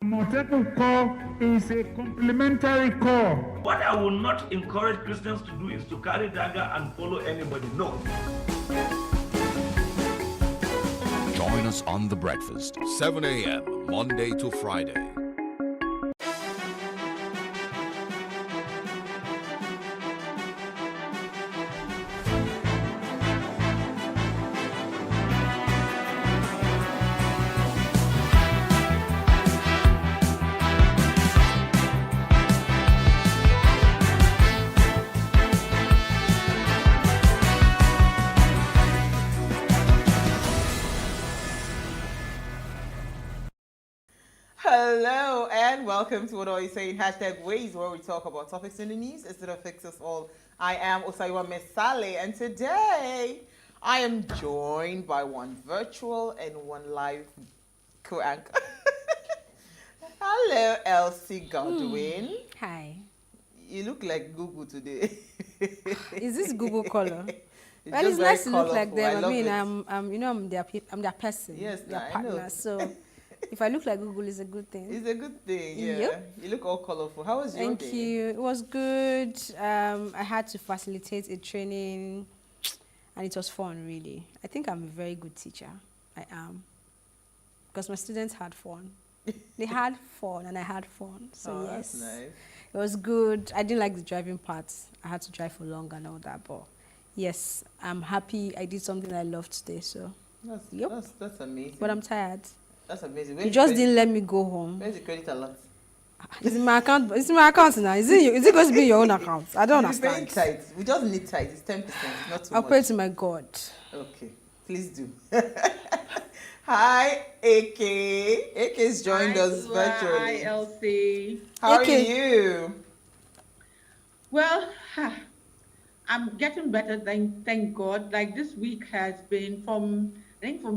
Multiple core is a complementary core. What I will not encourage Christians to do is to carry dagger and follow anybody. No. Join us on The Breakfast, 7 a.m., Monday to Friday. Hello and welcome to What Are You Saying? #Ways, where we talk about topics in the news instead of fix us all. I am Osaiwa Mesale, and today I am joined by one virtual and one live co-anchor. Hello, Elsie Godwin. Hi. You look like Google today. Is this Google color? Well, just it's nice to very look like them. colourful. I mean, love I'm their person. Yes, their I partner. know. So, if I look like Google, it's a good thing. It's a good thing, yeah. Yep. You look all colorful. How was your day? Thank you. It was good. I had to facilitate a training, and it was fun, really. I think I'm a very good teacher. I am. Because my students had fun. They had fun, and I had fun. So, yes. That's nice. It was good. I didn't like the driving part. I had to drive for long and all that, but yes, I'm happy I did something I loved today, so. That's amazing. But I'm tired. That's amazing. You just didn't let me go home. Where's the credit alert? It's in my account. It's in my account now. Is it going to be your own account? I don't understand. Tight. We just need tight. It's 10%, not too I'll much. pray to my God. Okay, please do. Hi, AK. AK's joined us virtually. Hi, Elsie. How AK. are you? Well, I'm getting better, thank God. Like this week has been from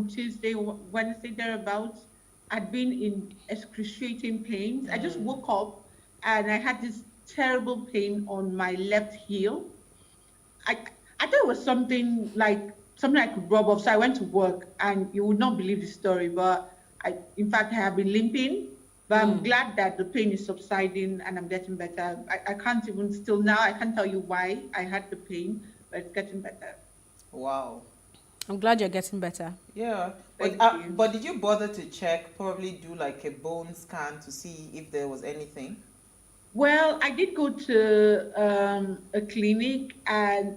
Tuesday, Wednesday, thereabouts, I'd been in excruciating pains. I just woke up and I had this terrible pain on my left heel. I thought it was something I could rub off. So I went to work, and you would not believe the story, but in fact, I have been limping. But I'm glad that the pain is subsiding and I'm getting better. I can't tell you why I had the pain, but it's getting better. Wow. I'm glad you're getting better. Yeah. Thank you. But did you bother to check, probably do like a bone scan to see if there was anything? Well, I did go to a clinic, and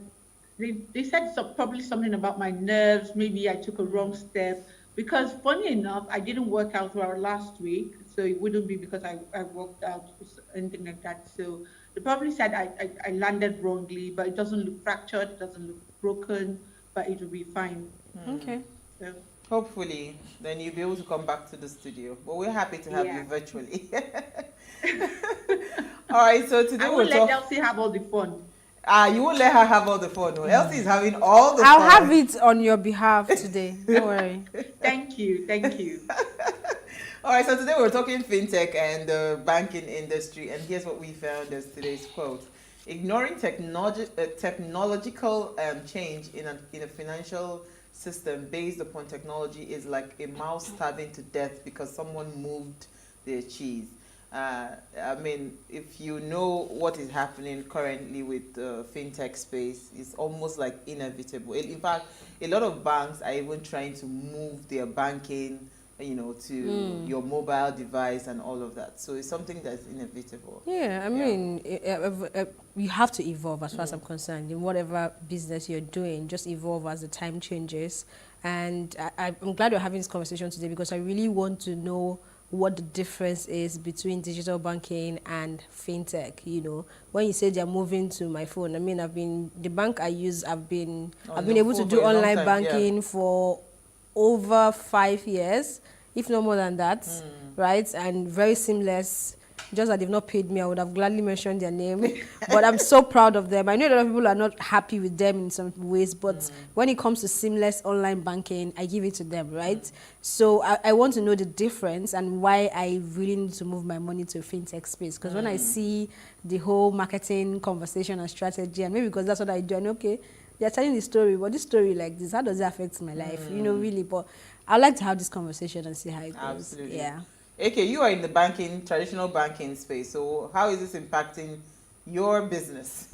they said probably something about my nerves. Maybe I took a wrong step. Because funny enough, I didn't work out throughout last week, so it wouldn't be because I worked out or anything like that. So they probably said I landed wrongly, but it doesn't look fractured, it doesn't look broken, but it will be fine. Okay. So, Hopefully, then you'll be able to come back to the studio. But we're happy to have you Yeah. virtually. All right, so today I we'll will let talk. Elsie have all the fun. You won't let her have all the fun. No. Elsie is having all the I'll fun. have it on your behalf today. Don't worry. Thank you. All right, so today we're talking fintech and the banking industry, and here's what we found as today's quote. Ignoring technological change in a financial system based upon technology is like a mouse starving to death because someone moved their cheese. I mean, if you know what is happening currently with the fintech space, it's almost like inevitable. In fact, a lot of banks are even trying to move their banking, to your mobile device and all of that. So it's something that's inevitable. Yeah, I mean, you have to evolve as far as I'm concerned. In whatever business you're doing, just evolve as the time changes. And I'm glad we're having this conversation today because I really want to know what the difference is between digital banking and fintech. When you say they're moving to my phone, I mean, the bank I use, I've been able to do online banking for over 5 years, if not more than that, right? And very seamless. Just that they've not paid me, I would have gladly mentioned their name. But I'm so proud of them. I know a lot of people are not happy with them in some ways, but when it comes to seamless online banking, I give it to them, right? So I want to know the difference and why I really need to move my money to a fintech space. Because when I see the whole marketing conversation and strategy, and maybe because that's what I do, and okay, they're telling the story, but this story like this, how does it affect my life? Really, but I'd like to have this conversation and see how it goes. Absolutely. Yeah. Okay, you are in the traditional banking space. So how is this impacting your business?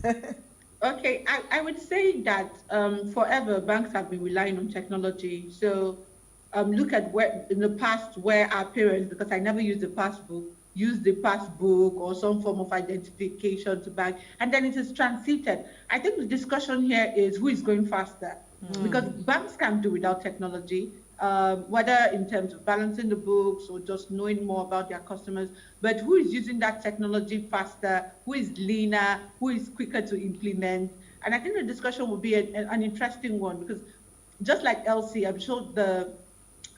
Okay, I would say that forever banks have been relying on technology. So look at where in the past where our parents, because I never used the passbook, used the passbook or some form of identification to bank, and then it is transited. I think the discussion here is who is going faster, because banks can't do without technology, whether in terms of balancing the books or just knowing more about their customers. But who is using that technology faster? Who is leaner? Who is quicker to implement? And I think the discussion will be an interesting one, because just like LC, I'm sure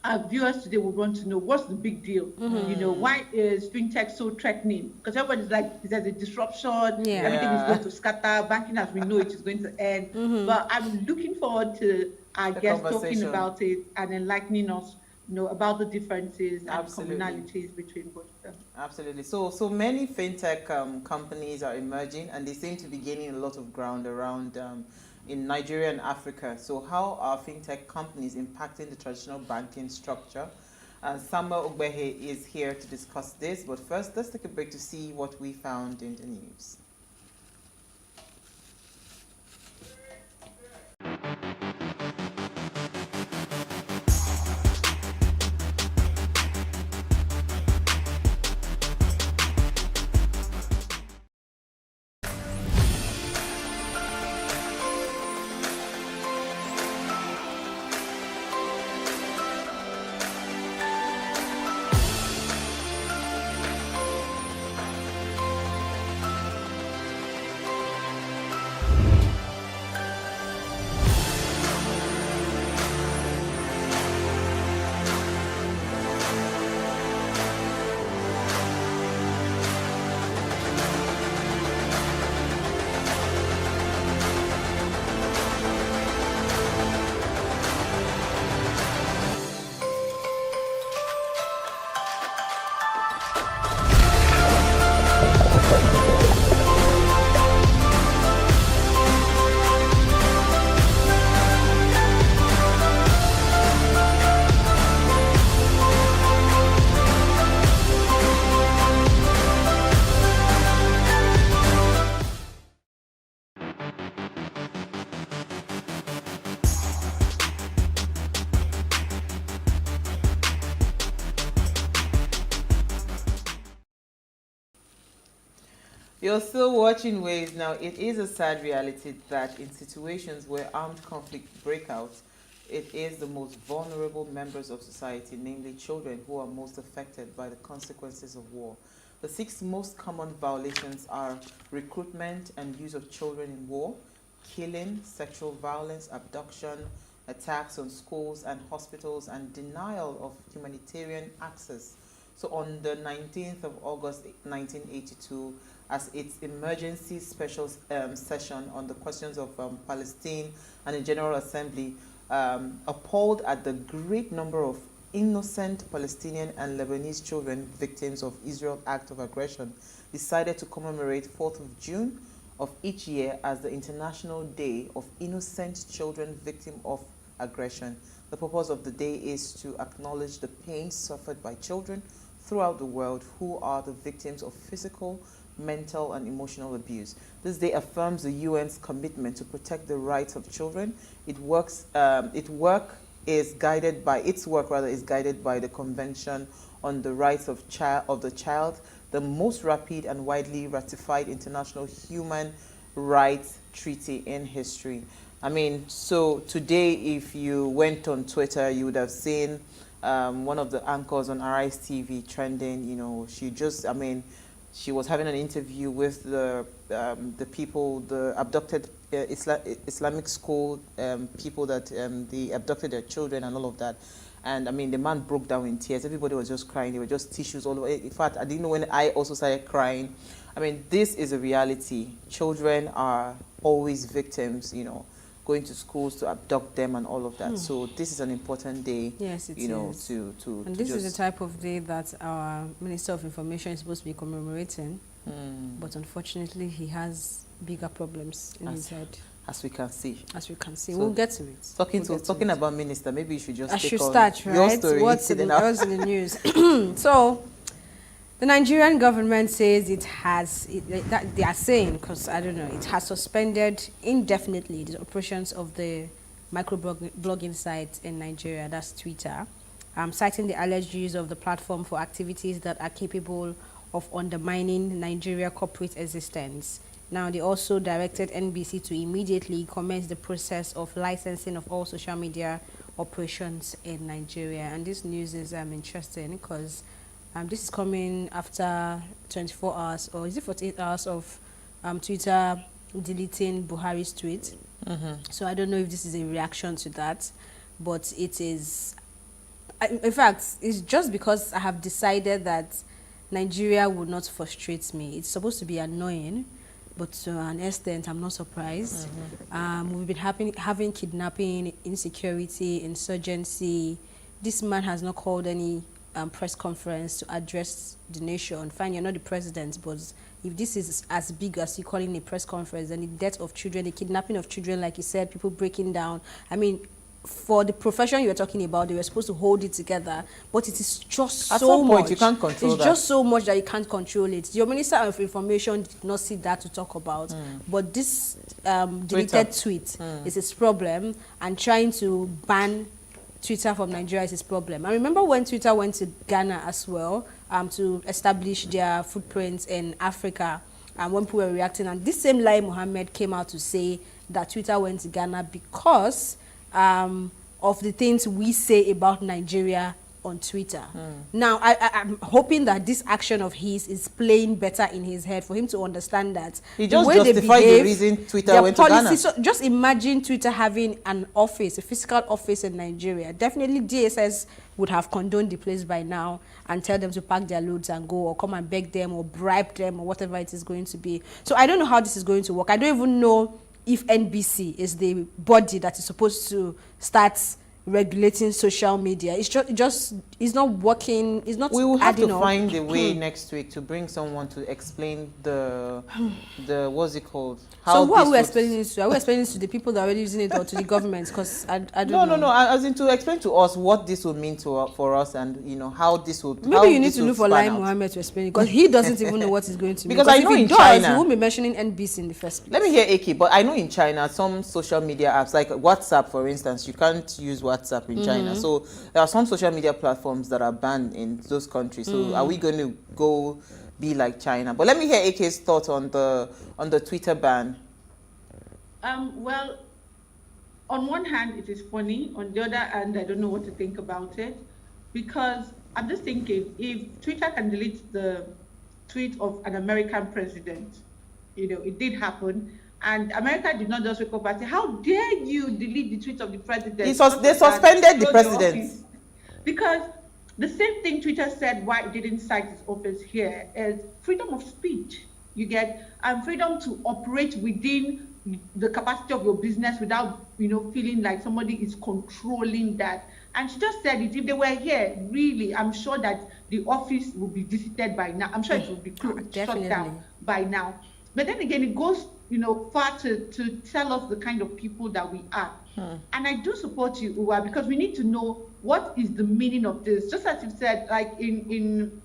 our viewers today will want to know what's the big deal. You know, why is fintech so threatening? Because everybody's like, there's a disruption, everything is going to scatter, banking as we know it is going to end. But I'm looking forward to our guests talking about it and enlightening us, about the differences and commonalities between both of them. Absolutely. So many fintech companies are emerging, and they seem to be gaining a lot of ground around in Nigeria and Africa. So how are fintech companies impacting the traditional banking structure? Samuel Ogbehe is here to discuss this, but first let's take a break to see what we found in the news. You're still watching Waves. Now, it is a sad reality that in situations where armed conflict break out, it is the most vulnerable members of society, namely children, who are most affected by the consequences of war. The 6 most common violations are recruitment and use of children in war, killing, sexual violence, abduction, attacks on schools and hospitals, and denial of humanitarian access. So on the 19th of August 1982, as its emergency special session on the questions of Palestine and the General Assembly, appalled at the great number of innocent Palestinian and Lebanese children victims of Israel's act of aggression, decided to commemorate 4th of June of each year as the International Day of Innocent Children Victim of Aggression. The purpose of the day is to acknowledge the pain suffered by children throughout the world who are the victims of physical, mental, and emotional abuse. This day affirms the UN's commitment to protect the rights of children. Its work is guided by the Convention on the Rights of the Child, the most rapid and widely ratified international human rights treaty in history. I mean, so today, if you went on Twitter, you would have seen one of the anchors on Arise TV trending. You know, she was having an interview with the people, the abducted Islamic school people that they abducted their children and all of that. And I mean, the man broke down in tears. Everybody was just crying. There were just tissues all over. In fact, I didn't know when I also started crying. I mean, this is a reality. Children are always victims, you know, going to schools to abduct them and all of that. So this is an important day. Yes, it is. You know, and this is the type of day that our Minister of Information is supposed to be commemorating. But unfortunately, he has bigger problems in his head. as we can see. As we can see, So, we'll get to it. Talking about minister, maybe you should just I take should on start, your right? story. What's in then I'll- the news? So, the Nigerian government says it has, that they are saying, because I don't know, it has suspended indefinitely the operations of the microblogging site in Nigeria, that's Twitter, citing the alleged use of the platform for activities that are capable of undermining Nigeria corporate existence. Now, they also directed NBC to immediately commence the process of licensing of all social media operations in Nigeria. And this news is interesting because this is coming after 24 hours, or is it 48 hours of Twitter deleting Buhari's tweet. So I don't know if this is a reaction to that, but it is, in fact, it's just because I have decided that Nigeria will not frustrate me. It's supposed to be annoying, but to an extent, I'm not surprised. We've been having kidnapping, insecurity, insurgency. This man has not called any press conference to address the nation. Fine, you're not the president, but if this is as big as you calling a press conference, then the death of children, the kidnapping of children, like you said, people breaking down. I mean, for the profession you're talking about, they were supposed to hold it together, but it is just At so some point, much. you can't control it's that. just so much that you can't control it. Your Minister of Information did not see that to talk about, but this deleted tweet is his problem, and trying to ban Twitter from Nigeria is his problem. I remember when Twitter went to Ghana as well to establish their footprints in Africa, and when people were reacting, and this same Lai Mohammed came out to say that Twitter went to Ghana because of the things we say about Nigeria on Twitter. Now, I'm hoping that this action of his is playing better in his head for him to understand that He the just way they justified the behave, reason Twitter their went to Ghana. So just imagine Twitter having an office, a physical office in Nigeria. Definitely DSS would have condoned the place by now and tell them to pack their loads and go, or come and beg them or bribe them or whatever it is going to be. So I don't know how this is going to work. I don't even know if NBC is the body that is supposed to start regulating social media. It's not working. It's not. We will have to adding up. find a way next week to bring someone to explain the what's it called? So who are we this explaining this to? Are we explaining this to the people that are already using it, or to the government? Because I don't know. No. As in to explain to us what this will mean for us, and how this will. Maybe you need to look for Lai Mohammed to explain it, because he doesn't even know what he's going to mean. Because I know if he in does, China, he won't be mentioning NBC in the first place. Let me hear Aki, but I know in China some social media apps, like WhatsApp, for instance, you can't use WhatsApp in China. So there are some social media platforms that are banned in those countries. So are we going to go be like China? But let me hear Aki's thoughts on the Twitter ban. Well, on one hand, it is funny. On the other hand, I don't know what to think about it, because I'm just thinking, if Twitter can delete the tweet of an American president, it did happen, and America did not just wake up and say, how dare you delete the tweet of the president? They suspended the president. Because the same thing Twitter said why it didn't cite its office here is freedom of speech. You get freedom to operate within the capacity of your business without feeling like somebody is controlling that. And she just said it. If they were here, really, I'm sure that the office will be visited by now. I'm sure it will be closed, shut down by now. But then again, it goes far to tell us the kind of people that we are. And I do support you, Uwa, because we need to know what is the meaning of this. Just as you said, like in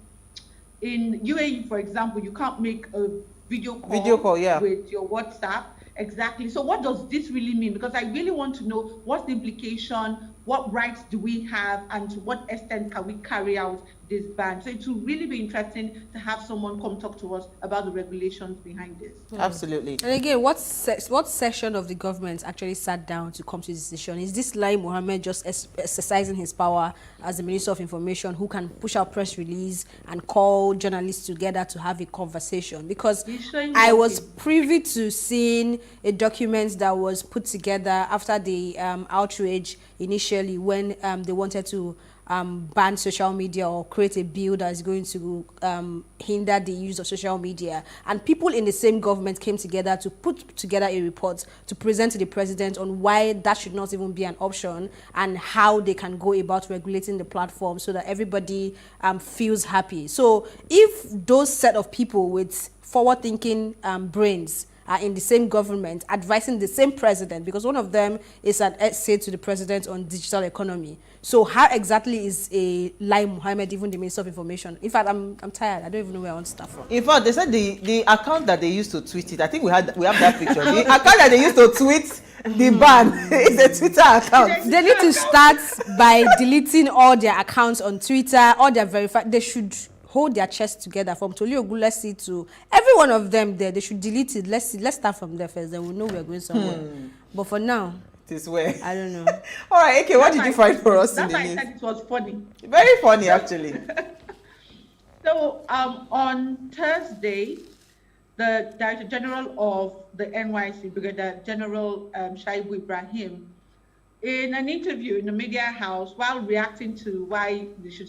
UAE, for example, you can't make a video call with your WhatsApp. Exactly. So what does this really mean? Because I really want to know what's the implication, what rights do we have, and to what extent can we carry out this ban? So it will really be interesting to have someone come talk to us about the regulations behind this. Absolutely. And again, what section of the government actually sat down to come to this decision? Is this Lai Mohammed just exercising his power as the Minister of Information, who can push out press release and call journalists together to have a conversation? Because I was privy to seeing a document that was put together after the outrage initially, when they wanted to ban social media or create a bill that is going to hinder the use of social media. And people in the same government came together to put together a report to present to the president on why that should not even be an option, and how they can go about regulating the platform so that everybody feels happy. So if those set of people with forward-thinking brains are in the same government advising the same president, because one of them is an essay to the president on digital economy. So how exactly is a Lai Mohammed even the Minister of Information? In fact, I'm tired. I don't even know where I want to start from. In fact, they said the account that they used to tweet it, I think we have that picture. The account that they used to tweet the ban is a Twitter account. They need to start by deleting all their accounts on Twitter, all their verified. They should hold their chest together from Tolu Ogulesi to every one of them there. They should delete it. Let's start from there first, then we'll know we're going somewhere. But for now, this way. I don't know. All right, okay, what did you find for us in the news? That's why I said it was funny. Very funny, actually. So on Thursday, the Director General of the NYSC, Brigadier General Shaibu Ibrahim, in an interview in the media house while reacting to why they should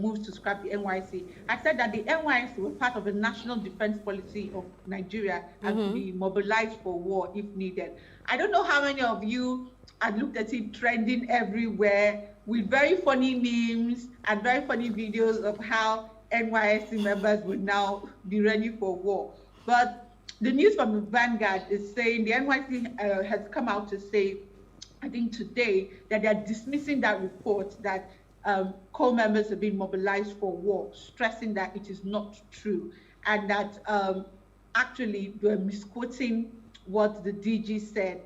move to scrap the NYSC, I said that the NYSC was part of the national defense policy of Nigeria and to be mobilized for war if needed. I don't know how many of you had looked at it trending everywhere with very funny memes and very funny videos of how NYSC members would now be ready for war. But the news from the Vanguard is saying the NYSC has come out to say, I think today, that they're dismissing that report that core members have been mobilized for war, stressing that it is not true, and that actually they're misquoting what the DG said.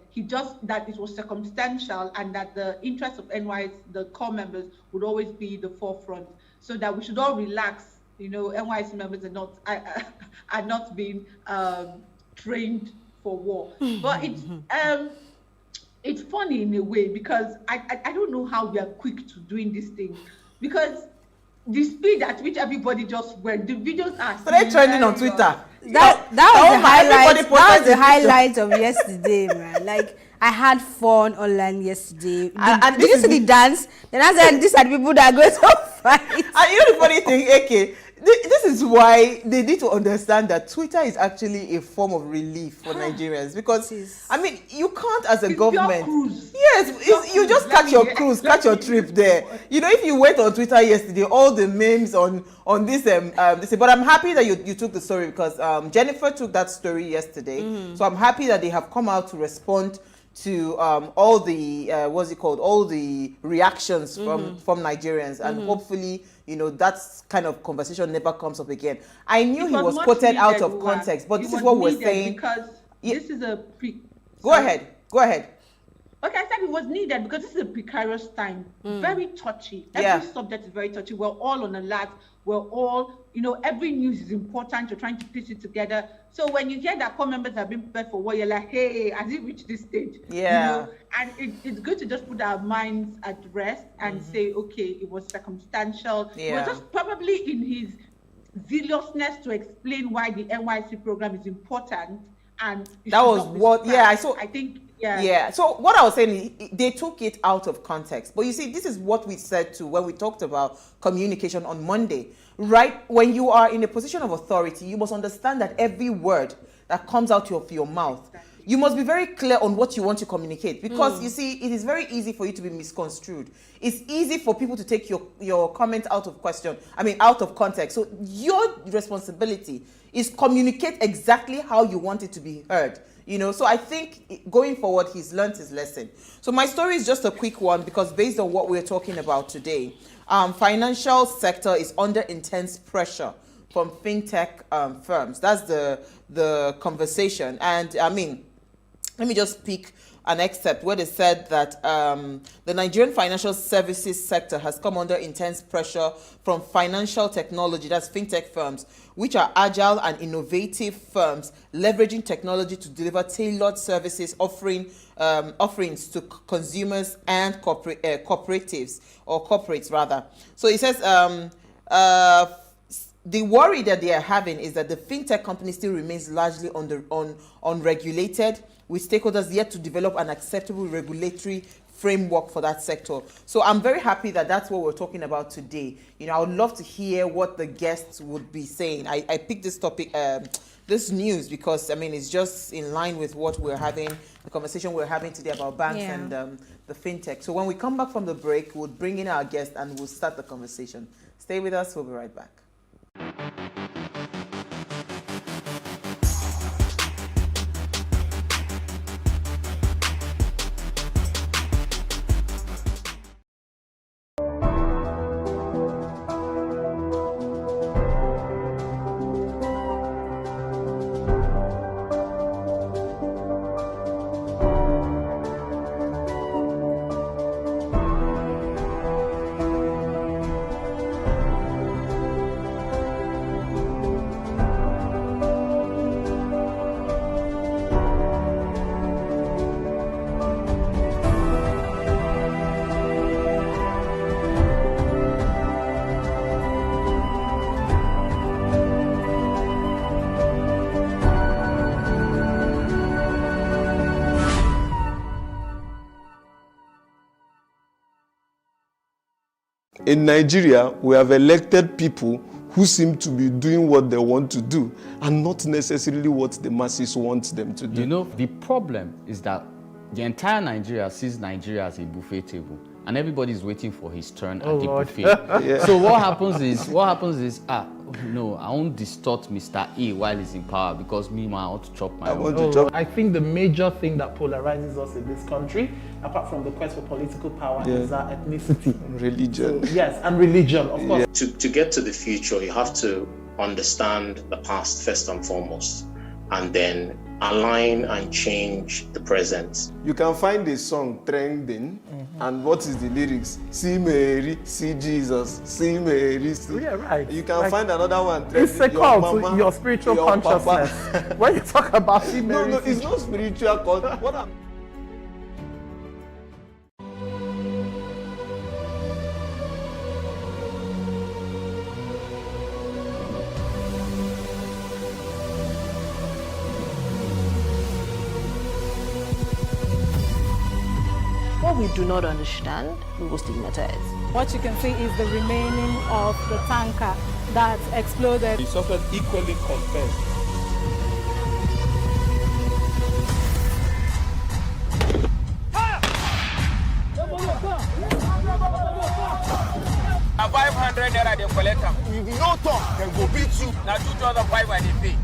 That it was circumstantial and that the interests of NYSC, the core members, would always be the forefront, so that we should all relax. You know, NYSC members are not being trained for war. But it's funny in a way, because I don't know how we are quick to doing these things, because the speed at which everybody just went, the videos are still trending on Twitter. That was the highlight of yesterday, man. Like, I had fun online yesterday. And did you see the dance? Then I said, these are the people that are going to fight. And you know the funny thing, AK, this is why they need to understand that Twitter is actually a form of relief for Nigerians, because I mean, you can't as a government. Yes, you just catch your cruise, catch your trip there. You know, if you went on Twitter yesterday, all the memes on this but I'm happy that you took the story, because Jennifer took that story yesterday. So I'm happy that they have come out to respond to all the all the reactions from Nigerians, and hopefully, you know, that kind of conversation never comes up again. I knew he was quoted out of context, but this is what we're saying. Because this is a Go ahead. Okay, I said it was needed because this is a precarious time, very touchy. Every subject is very touchy. We're all on alert. We're all, you know, every news is important. You're trying to piece it together. So when you hear that core members have been prepared for war, you're like, hey, has it reached this stage? Yeah. You know? And it's good to just put our minds at rest and say, okay, it was circumstantial. Yeah. It was just probably in his zealousness to explain why the NYSC program is important. And that was what, I saw. I think, so what I was saying is they took it out of context. But you see, this is what we said too when we talked about communication on Monday, right? When you are in a position of authority, you must understand that every word that comes out of your mouth, you must be very clear on what you want to communicate, because you see, it is very easy for you to be misconstrued. It's easy for people to take your comment out of context. So your responsibility is communicate exactly how you want it to be heard. You know, so I think going forward, he's learned his lesson. So my story is just a quick one, because based on what we're talking about today, financial sector is under intense pressure from fintech firms. That's the conversation. And I mean, let me just pick an excerpt where they said that the Nigerian financial services sector has come under intense pressure from financial technology, that's fintech firms, which are agile and innovative firms leveraging technology to deliver tailored services, offerings to consumers and corporates rather. So it says the worry that they are having is that the fintech company still remains largely unregulated, with stakeholders yet to develop an acceptable regulatory framework for that sector. So I'm very happy that that's what we're talking about today. You know, I would love to hear what the guests would be saying. I picked this topic, this news, because I mean, it's just in line with what we're having, the conversation we're having today about banks and the fintech. So when we come back from the break, we'll bring in our guest and we'll start the conversation. Stay with us, we'll be right back. In Nigeria, we have elected people who seem to be doing what they want to do and not necessarily what the masses want them to do. You know, the problem is that the entire Nigeria sees Nigeria as a buffet table, and everybody is waiting for his turn at the buffet. Yeah. So what happens is, no, I won't distort Mr. A while he's in power because me, man, I want to chop my own. I think the major thing that polarizes us in this country, apart from the quest for political power, is our ethnicity. Religion. So, yes, and religion, of course. To get to the future, you have to understand the past first and foremost, and then align and change the present. You can find a song trending, and what is the lyrics? See Mary, see Jesus, see Mary. See. Yeah, right. You can find another one trending. It's a call to your spiritual consciousness. When you talk about see Mary, no, it's not spiritual call. What What we do not understand, we will stigmatize. What you can see is the remaining of the tanker that exploded. he suffered equally confessed. A 500 naira they collect them. If you no talk, they go beat you. Now 2,500 they pay.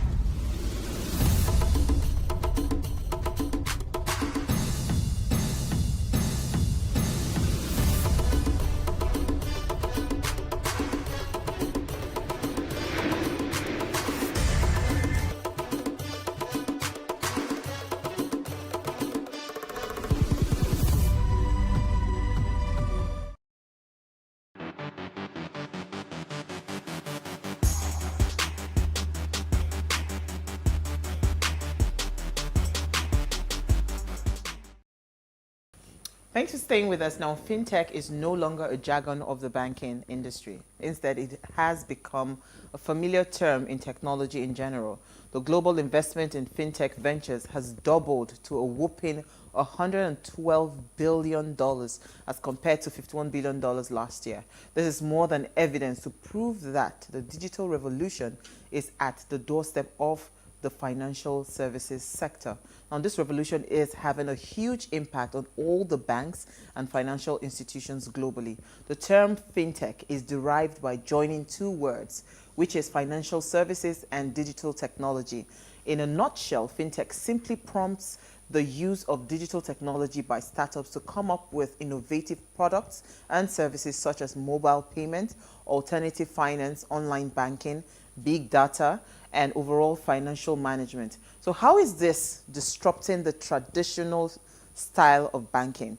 Thanks for staying with us. Now, fintech is no longer a jargon of the banking industry. Instead, it has become a familiar term in technology in general. The global investment in fintech ventures has doubled to a whopping $112 billion as compared to $51 billion last year. This is more than evidence to prove that the digital revolution is at the doorstep of the financial services sector. Now, this revolution is having a huge impact on all the banks and financial institutions globally. The term fintech is derived by joining two words, which is financial services and digital technology. In a nutshell, fintech simply prompts the use of digital technology by startups to come up with innovative products and services such as mobile payment, alternative finance, online banking, big data, and overall financial management. So how is this disrupting the traditional style of banking?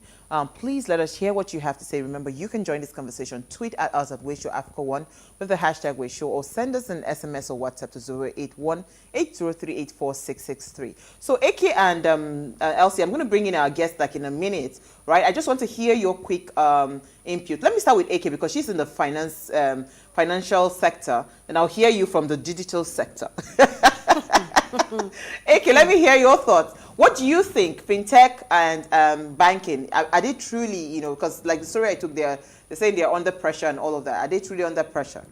Please let us hear what you have to say. Remember, you can join this conversation. Tweet at us at WadeShowAfrica1 with the hashtag WadeShow, or send us an SMS or WhatsApp to 081-803-84663. So AK and Elsie, I'm going to bring in our guest like in a minute, right? I just want to hear your quick input. Let me start with AK because she's in the financial sector, and I'll hear you from the digital sector. AK, let me hear your thoughts. What do you think fintech and banking, are they truly, you know, because like the story I took there, they're saying they're under pressure and all of that. Are they truly under pressure?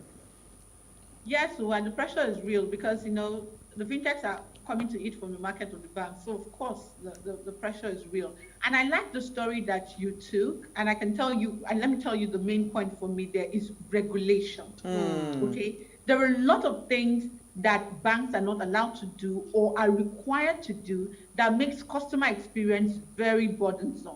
Yes, and the pressure is real because, you know, the fintechs are coming to eat from the market of the bank. So, of course, the pressure is real. And I like the story that you took. And I can tell you, and let me tell you the main point for me there is regulation. Okay? There are a lot of things that banks are not allowed to do or are required to do that makes customer experience very burdensome.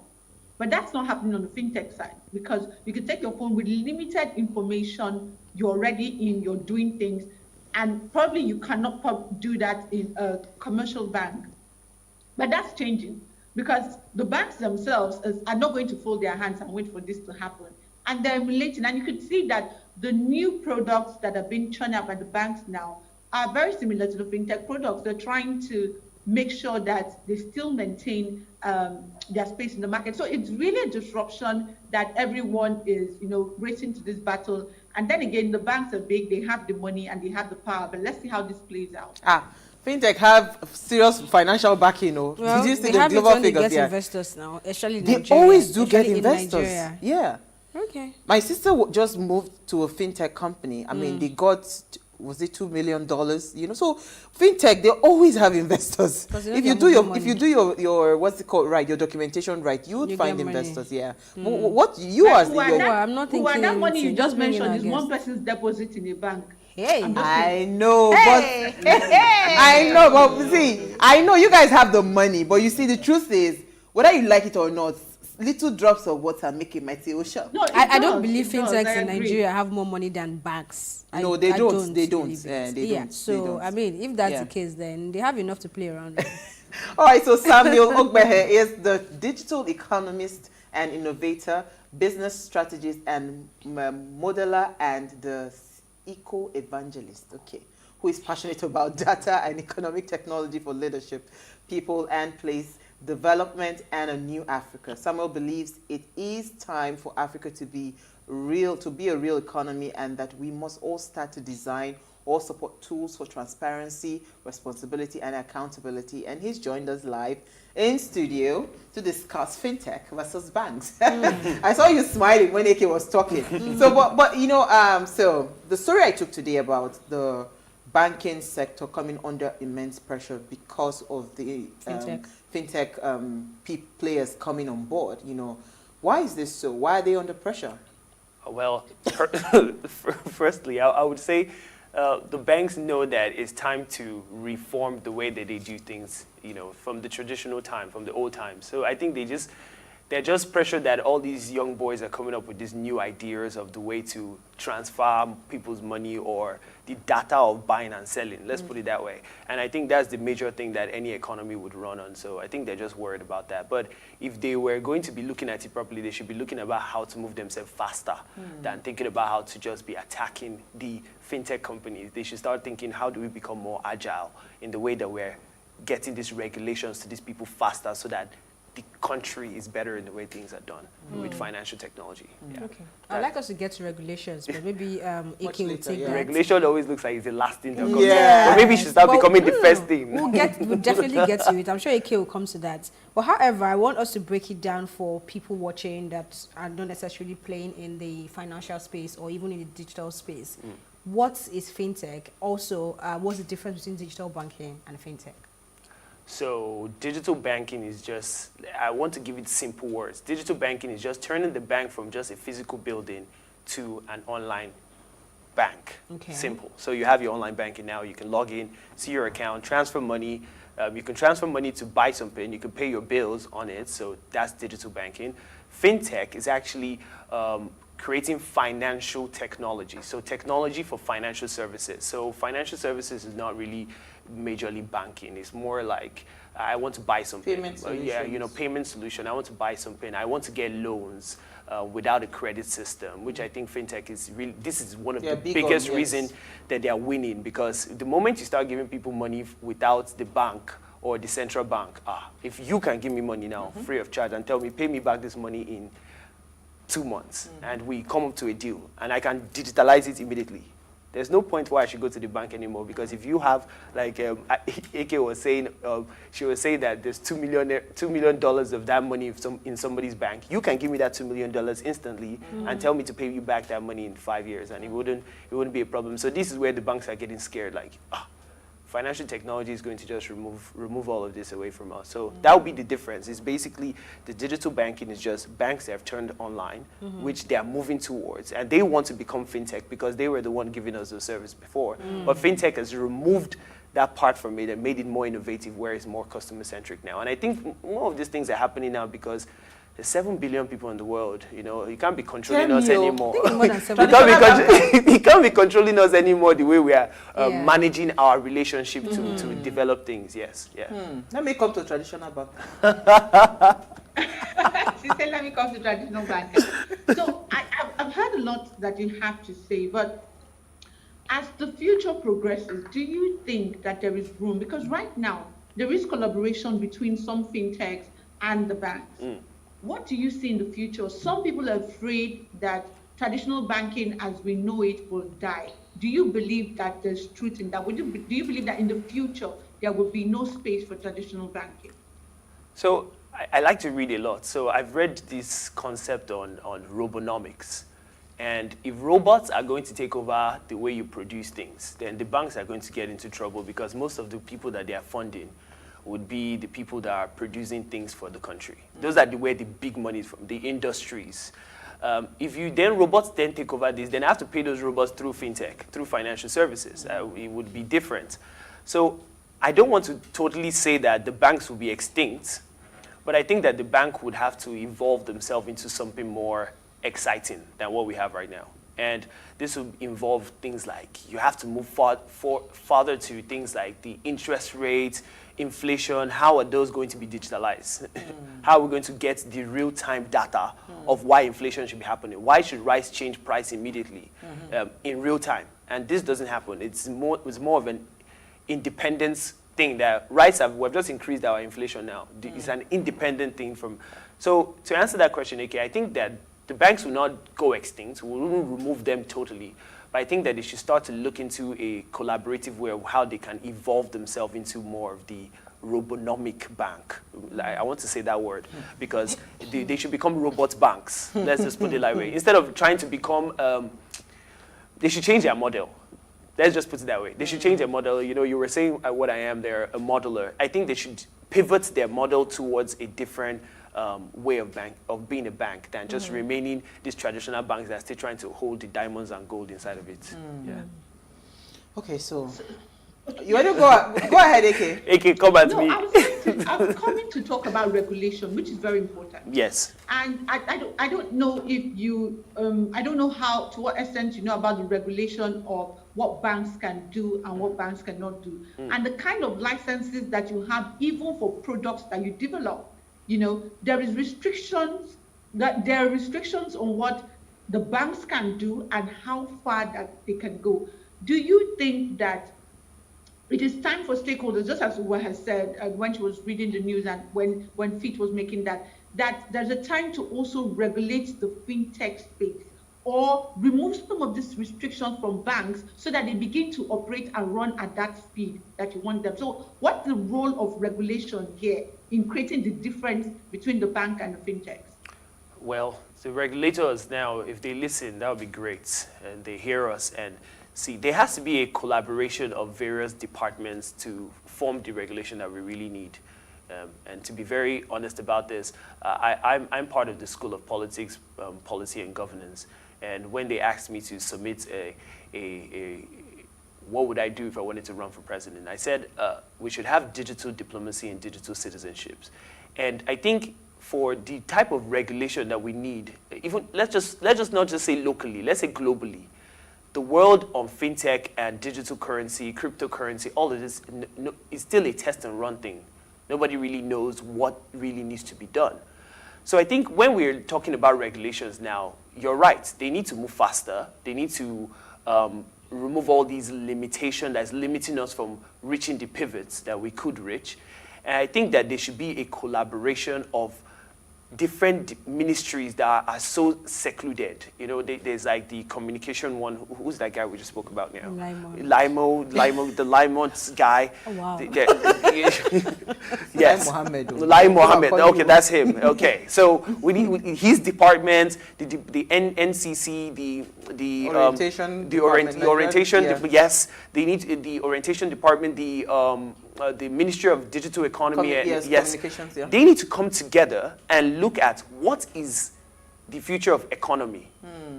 But that's not happening on the fintech side because you can take your phone with limited information, you're already in, you're doing things, and probably you cannot do that in a commercial bank. But that's changing because the banks themselves are not going to fold their hands and wait for this to happen. And they're emulating, and you can see that the new products that are being churned out by the banks now are very similar to the fintech products. They're trying to make sure that they still maintain their space in the market. So it's really a disruption that everyone is, you know, racing to this battle. And then again, the banks are big, they have the money and they have the power, but let's see how this plays out. Fintech have serious financial backing, you know. Well, did you see they the have global it when figures they get there? investors now, especially in They Nigeria, always do get especially in investors. Nigeria. Yeah. Okay. My sister just moved to a fintech company. I mean, they got, was it $2 million? You know, so fintech, they always have investors. If you do your what's it called right, your documentation right, you would find investors. Yeah. What you are? I'm not thinking. That money you just mentioned is one person's deposit in a bank. I know, but I know, but see, I know you guys have the money, but you see, the truth is, whether you like it or not, little drops of water make a mighty ocean. No, I don't believe fintechs in Nigeria have more money than banks. No, they don't. They don't. So, I mean, if that's the case, then they have enough to play around with. All right, so Samuel Ogbehe is the digital economist and innovator, business strategist and modeler, and the eco-evangelist, who is passionate about data and economic technology for leadership, people and place development, and a new Africa. Samuel believes it is time for Africa to be a real economy, and that we must all start to design or support tools for transparency, responsibility, and accountability. And he's joined us live in studio to discuss fintech versus banks. I saw you smiling when Eke was talking. So, but you know, so the story I took today about the banking sector coming under immense pressure because of the fintech players coming on board. You know, why is this so? Why are they under pressure? Well, firstly, I would say the banks know that it's time to reform the way that they do things, you know, from the traditional time, from the old times. So I think they're just pressured that all these young boys are coming up with these new ideas of the way to transfer people's money or the data of buying and selling, let's put it that way. And I think that's the major thing that any economy would run on. So I think they're just worried about that. But if they were going to be looking at it properly, they should be looking about how to move themselves faster than thinking about how to just be attacking the fintech companies. They should start thinking, how do we become more agile in the way that we're getting these regulations to these people faster so that the country is better in the way things are done with financial technology. Okay. I'd like us to get to regulations, but maybe Ike will take that. Regulation always looks like it's the last thing that comes. But maybe it should start becoming the first thing. We'll definitely get to it. I'm sure Ike will come to that. But however, I want us to break it down for people watching that are not necessarily playing in the financial space or even in the digital space. What is fintech? Also, what's the difference between digital banking and fintech? So digital banking is just, I want to give it simple words. Digital banking is just turning the bank from just a physical building to an online bank. Simple. So you have your online banking now. You can log in, see your account, transfer money. You can transfer money to buy something. You can pay your bills on it. So that's digital banking. Fintech is actually creating financial technology. So technology for financial services. So financial services is not really majorly banking. It's more like I want to buy something. Payment solutions. You know, payment solution. I want to buy something. I want to get loans without a credit system, which I think fintech is really, this is one of the biggest reasons that they are winning, because the moment you start giving people money without the bank or the central bank, if you can give me money now free of charge and tell me, pay me back this money in 2 months, and we come up to a deal, and I can digitalize it immediately. There's no point why I should go to the bank anymore, because if you have, like Ike was saying, she was saying that there's $2 million of that money in somebody's bank. You can give me that $2 million instantly and tell me to pay you back that money in 5 years, and it wouldn't be a problem. So this is where the banks are getting scared, like, financial technology is going to just remove all of this away from us. So that would be the difference. It's basically the digital banking is just banks that have turned online, which they are moving towards. And they want to become fintech because they were the one giving us the service before. But fintech has removed that part from it and made it more innovative, where it's more customer-centric now. And I think more of these things are happening now because there's 7 billion people in the world. You know, you can't be controlling us anymore. You can't be controlling us anymore the way we are managing our relationship to develop things. Yes, Let me come to traditional bank. She said, let me come to traditional bank. So I've heard a lot that you have to say, but as the future progresses, do you think that there is room? Because right now, there is collaboration between some fintechs and the banks. What do you see in the future? Some people are afraid that traditional banking as we know it will die. Do you believe that there's truth in that? Do you believe that in the future there will be no space for traditional banking? So I like to read a lot. So I've read this concept on robonomics. And if robots are going to take over the way you produce things, then the banks are going to get into trouble because most of the people that they are funding would be the people that are producing things for the country. Those are where the big money is from, the industries. If you then robots then take over this, then I have to pay those robots through fintech, through financial services. It would be different. So I don't want to totally say that the banks will be extinct, but I think that the bank would have to evolve themselves into something more exciting than what we have right now. And this will involve things like you have to move farther to things like the interest rates, inflation. How are those going to be digitalized? How are we going to get the real-time data of why inflation should be happening? Why should rice change price immediately in real time? And this doesn't happen. It's more of an independence thing that we've just increased our inflation now. It's an independent thing from. So to answer that question, AK, I think that the banks will not go extinct. We won't remove them totally. But I think that they should start to look into a collaborative way of how they can evolve themselves into more of the robonomic bank. I want to say that word because they should become robot banks. Let's just put it that way. Instead of trying to become, they should change their model. Let's just put it that way. They should change their model. You know, you were saying what I am there, a modeler. I think they should pivot their model towards a different way of being a bank than just remaining these traditional banks that are still trying to hold the diamonds and gold inside of it. Yeah. Okay, so you want to go ahead, AK? AK, come at me. I was coming to talk about regulation, which is very important. Yes. And I don't know if you I don't know to what extent you know about the regulation of what banks can do and what banks cannot do, and the kind of licenses that you have even for products that you develop. You know, there are restrictions on what the banks can do and how far that they can go. Do you think that it is time for stakeholders, just as Uwe has said when she was reading the news and when Fit was making that there's a time to also regulate the fintech space or remove some of these restrictions from banks so that they begin to operate and run at that speed that you want them. So what's the role of regulation here in creating the difference between the bank and the fintechs? Well, the regulators now, if they listen, that would be great. And they hear us and see, there has to be a collaboration of various departments to form the regulation that we really need. And to be very honest about this, I'm part of the School of Politics, Policy and Governance. And when they asked me to submit what would I do if I wanted to run for president, I said we should have digital diplomacy and digital citizenships. And I think for the type of regulation that we need, even let's just not just say locally, let's say globally. The world on fintech and digital currency, cryptocurrency, all of this is still a test and run thing. Nobody really knows what really needs to be done. So I think when we're talking about regulations now, you're right. They need to move faster. They need to remove all these limitations that's limiting us from reaching the pivots that we could reach. And I think that there should be a collaboration of different ministries that are so secluded. You know, there's like the communication one. Who's that guy we just spoke about now? Limo, the Limont guy. Oh, wow. Yes. Lai Mohammed. Okay, that's him. Okay, so we need his department, the NCC, the orientation. Yes, they need the orientation department. The Ministry of Digital Economy, communications, yeah. They need to come together and look at what is the future of economy,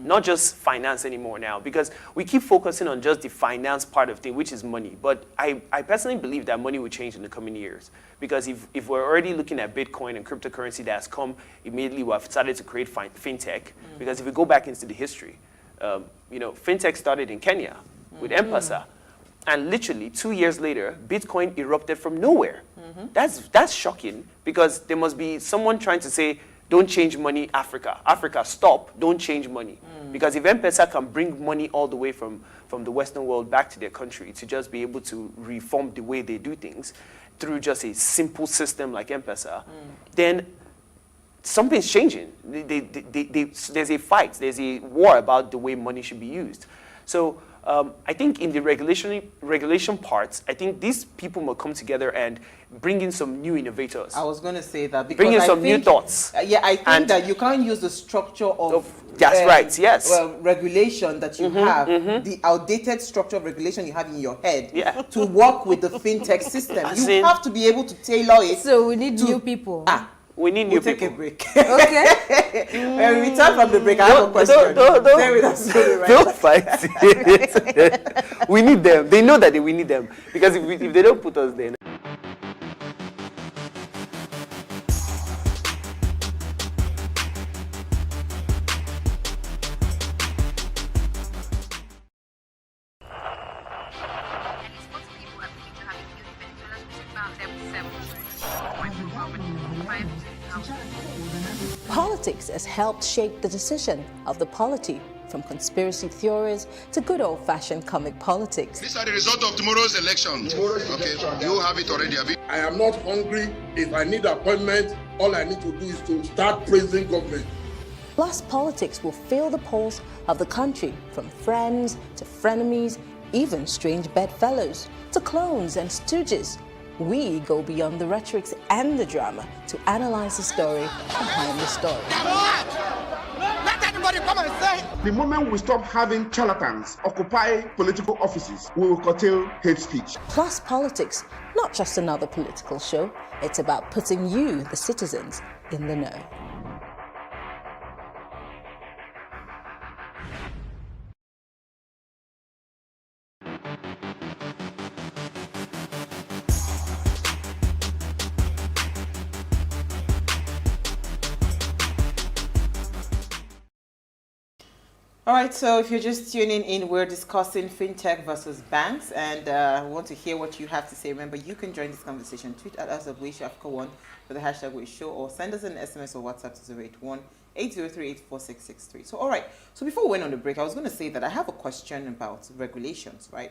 not just finance anymore now, because we keep focusing on just the finance part of things, which is money. But I personally believe that money will change in the coming years, because if we're already looking at Bitcoin and cryptocurrency that has come immediately, we've started to create fintech, because if we go back into the history, you know, fintech started in Kenya with M-Pesa. And literally 2 years later, Bitcoin erupted from nowhere. That's shocking, because there must be someone trying to say, don't change money, Africa. Africa, stop, don't change money. Because if M-Pesa can bring money all the way from the Western world back to their country to just be able to reform the way they do things through just a simple system like M-Pesa, then something's changing. There's a fight, there's a war about the way money should be used. So I think in the regulation parts, I think these people will come together and bring in some new innovators. I was going to say that because bring in some new thoughts. Yeah, I think that you can't use the structure of that's right. Yes. Regulation that you have, the outdated structure of regulation you have in your head, to work with the fintech system. You have to be able to tailor it. So we need new people. We need new people. Take a break. Okay. When we return from the break, I have a question. Don't fight it. We need them. They know that we need them. Because if they don't put us there. Politics has helped shape the decision of the polity, from conspiracy theories to good old-fashioned comic politics. These are the results of tomorrow's election. Okay, you have it already. I am not hungry. If I need appointment, all I need to do is to start praising government. Plus, politics will fill the polls of the country, from friends to frenemies, even strange bedfellows, to clones and stooges. We go beyond the rhetorics and the drama to analyze the story behind the story. Let everybody come and say. The moment we stop having charlatans occupy political offices, we will curtail hate speech. Plus Politics, not just another political show. It's about putting you, the citizens, in the know. All right, so if you're just tuning in, we're discussing fintech versus banks, and we want to hear what you have to say. Remember, you can join this conversation. Tweet at us at PlusTvAfrica1 for the hashtag WeShow, or send us an SMS or WhatsApp to 081-803-84663. So, all right, so before we went on the break, I was going to say that I have a question about regulations, right?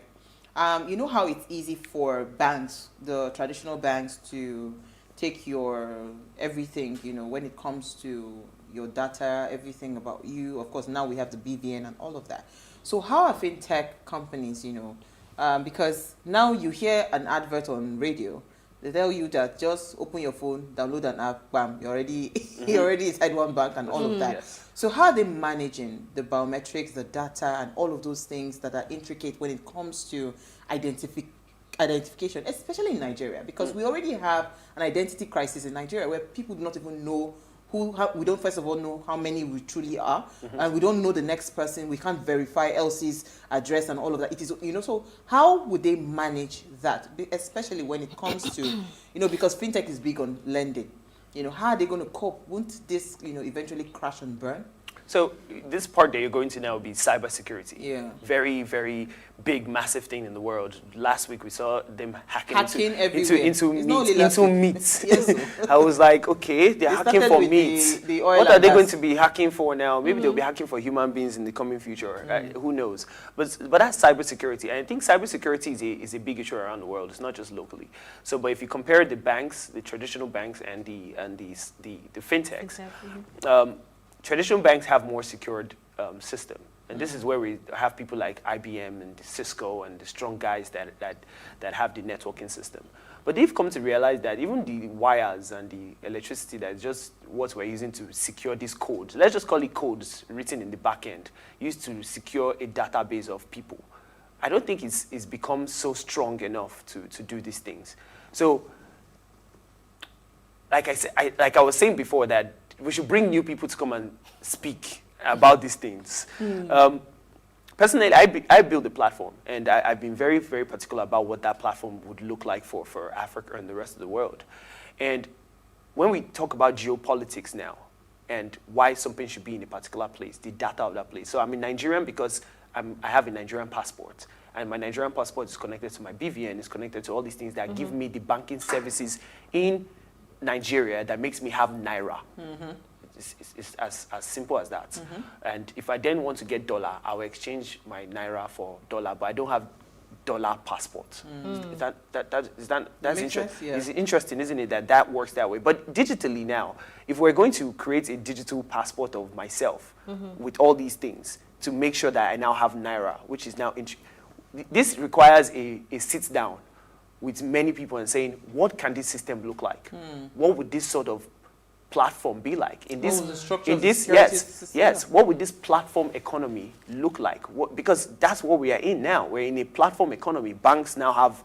You know how it's easy for banks, the traditional banks, to take your everything, you know, when it comes to your data, everything about you. Of course, now we have the BVN and all of that. So how are fintech companies, you know, because now you hear an advert on radio, they tell you that just open your phone, download an app, bam, you're already, you're already inside one bank and all of that. Yes. So how are they managing the biometrics, the data, and all of those things that are intricate when it comes to identification, especially in Nigeria? Because we already have an identity crisis in Nigeria where people do not even know we don't first of all know how many we truly are, and we don't know the next person. We can't verify Elsie's address and all of that. It is, you know, so how would they manage that, especially when it comes to, you know, because fintech is big on lending. You know, how are they going to cope? Won't this, you know, eventually crash and burn? So this part that you're going to now will be cybersecurity. Yeah. Very, very big, massive thing in the world. Last week we saw them hacking into meat. Yes. I was like, okay, they're hacking for meat. What are they going to be hacking for now? Maybe they'll be hacking for human beings in the coming future. Right? Who knows? But that's cybersecurity. And I think cybersecurity is a big issue around the world. It's not just locally. So, but if you compare the banks, the traditional banks, and the fintechs, traditional banks have more secured system. And this is where we have people like IBM and Cisco and the strong guys that have the networking system. But they've come to realize that even the wires and the electricity, that's just what we're using to secure these codes. Let's just call it codes written in the back end, used to secure a database of people. I don't think it's become so strong enough to do these things. So, like I said, like I was saying before, that we should bring new people to come and speak about these things. Personally, I built a platform, and I've been very, very particular about what that platform would look like for Africa and the rest of the world. And when we talk about geopolitics now, and why something should be in a particular place, the data of that place. So I'm a Nigerian because I have a Nigerian passport, and my Nigerian passport is connected to my BVN, is connected to all these things that give me the banking services in Nigeria that makes me have Naira. It's as simple as that. And if I then want to get dollar, I will exchange my Naira for dollar, but I don't have dollar passport. That's interesting. Yeah. It's interesting, isn't it, that works that way? But digitally now, if we're going to create a digital passport of myself with all these things to make sure that I now have Naira, which is now, this requires a sit down with many people and saying, what can this system look like? What would this sort of platform be like in this? Yes. What would this platform economy look like? Because that's what we are in now. We're in a platform economy. Banks now have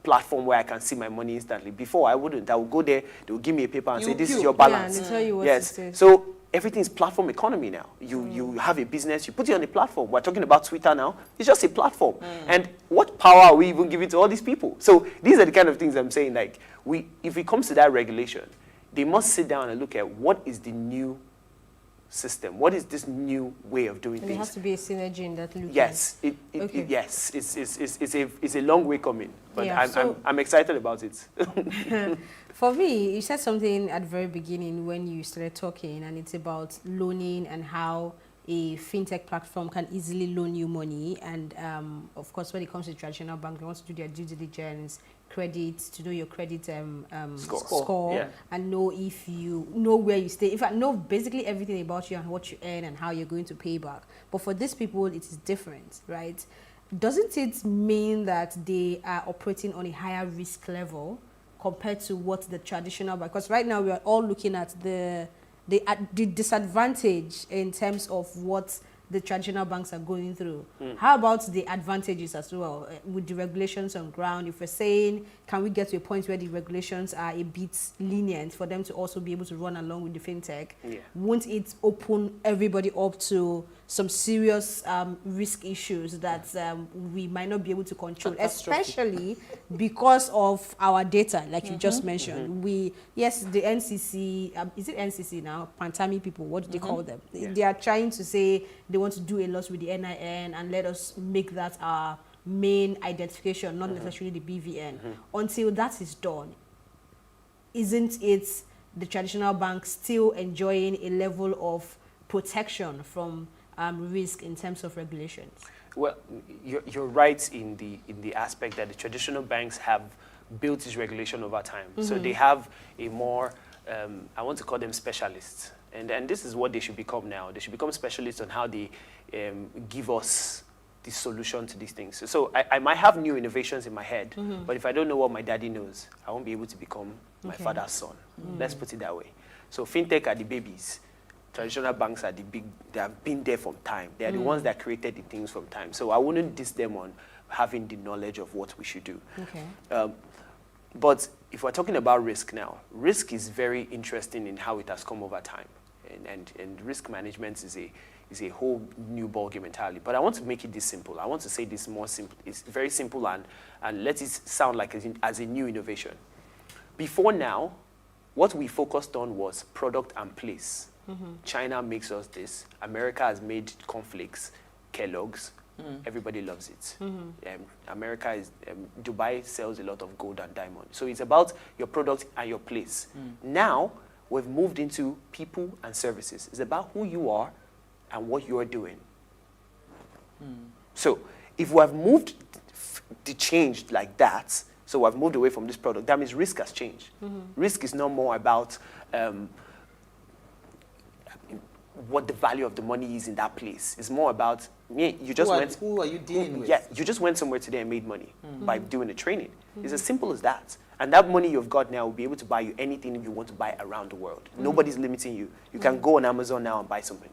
platform where I can see my money instantly. Before I wouldn't. I would go there. They would give me a paper and say, "This is your balance." Yeah, and they tell you what yes. to say. So everything is platform economy now. You have a business. You put it on a platform. We're talking about Twitter now. It's just a platform. And what power are we even giving to all these people? So these are the kind of things I'm saying. Like if it comes to that regulation, they must sit down and look at what is the new system. What is this new way of doing things? There has to be a synergy in that look. Yes, yes, it's a long way coming, but yeah, I'm excited about it. For me, you said something at the very beginning when you started talking, and it's about loaning and how a fintech platform can easily loan you money. And of course, when it comes to traditional bank, they want to do their due diligence, credit, to know your credit score and know if you know where you stay. In fact, know basically everything about you and what you earn and how you're going to pay back. But for these people, it is different, right? Doesn't it mean that they are operating on a higher risk level compared to what the traditional bank? Because right now we are all looking at the disadvantage in terms of what the traditional banks are going through. How about the advantages as well with the regulations on ground? If we're saying, can we get to a point where the regulations are a bit lenient for them to also be able to run along with the fintech? Won't it open everybody up to some serious risk issues that we might not be able to control, especially because of our data, like you just mentioned. The NCC, is it NCC now? Pantami people, what do they call them? They are trying to say they want to do a lot with the NIN and let us make that our main identification, not necessarily the BVN. Until that is done, isn't it the traditional banks still enjoying a level of protection from risk in terms of regulations? Well, you're right in the aspect that the traditional banks have built this regulation over time. So they have a more, I want to call them specialists. And this is what they should become now. They should become specialists on how they give us the solution to these things. So I might have new innovations in my head, but if I don't know what my daddy knows, I won't be able to become my father's son. Let's put it that way. So fintech are the babies. Traditional banks are the big, they have been there from time. They are the ones that created the things from time. So I wouldn't diss them on having the knowledge of what we should do. But if we're talking about risk now, risk is very interesting in how it has come over time. And risk management is a whole new ballgame entirely. But I want to make it this simple. I want to say this more simple. It's very simple and let it sound like as a new innovation. Before now, what we focused on was product and place. China makes us this. America has made cornflakes, Kellogg's. Everybody loves it. America is, Dubai sells a lot of gold and diamond. So it's about your product and your place. Now, we've moved into people and services. It's about who you are and what you're doing. So if we have moved the change like that, so I've moved away from this product, that means risk has changed. Risk is not more about what the value of the money is in that place. It's more about, you just who are you dealing with? Yeah, you just went somewhere today and made money by doing the training. It's as simple as that. And that money you've got now will be able to buy you anything you want to buy around the world. Nobody's limiting you. You can go on Amazon now and buy something.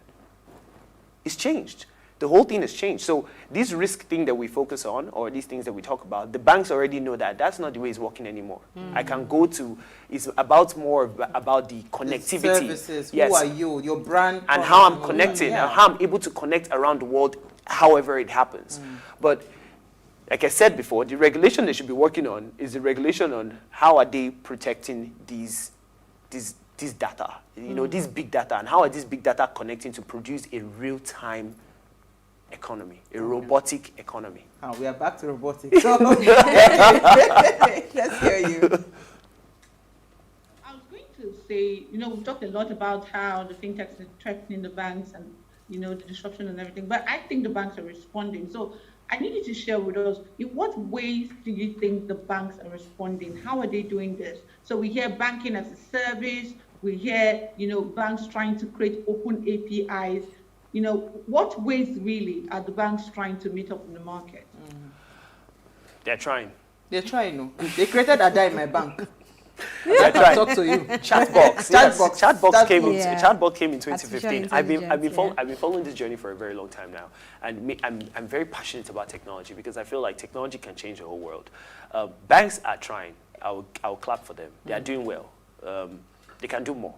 It's changed. The whole thing has changed. So this risk thing that we focus on, or these things that we talk about, the banks already know that that's not the way it's working anymore. I can go to, it's about more about the connectivity. The services, who are you, your brand. And how I'm connecting, and how I'm able to connect around the world, however it happens. But like I said before, the regulation they should be working on is the regulation on how are they protecting these data, these big data, and how are these big data connecting to produce a real-time economy, a robotic economy. We are back to robotics. So let's hear you. I was going to say, we've talked a lot about how the fintechs are threatening the banks and, the disruption and everything, but I think the banks are responding. So I need you to share with us, in what ways do you think the banks are responding? How are they doing this? So we hear banking as a service, we hear, banks trying to create open APIs. What ways really are the banks trying to meet up in the market? They're trying. They're trying, no. They created a in my bank. I tried. Talk to you. Chatbox. Chatbot came in 2015. I've been following this journey for a very long time now, and I'm very passionate about technology because I feel like technology can change the whole world. Banks are trying. I'll clap for them. They are doing well. They can do more.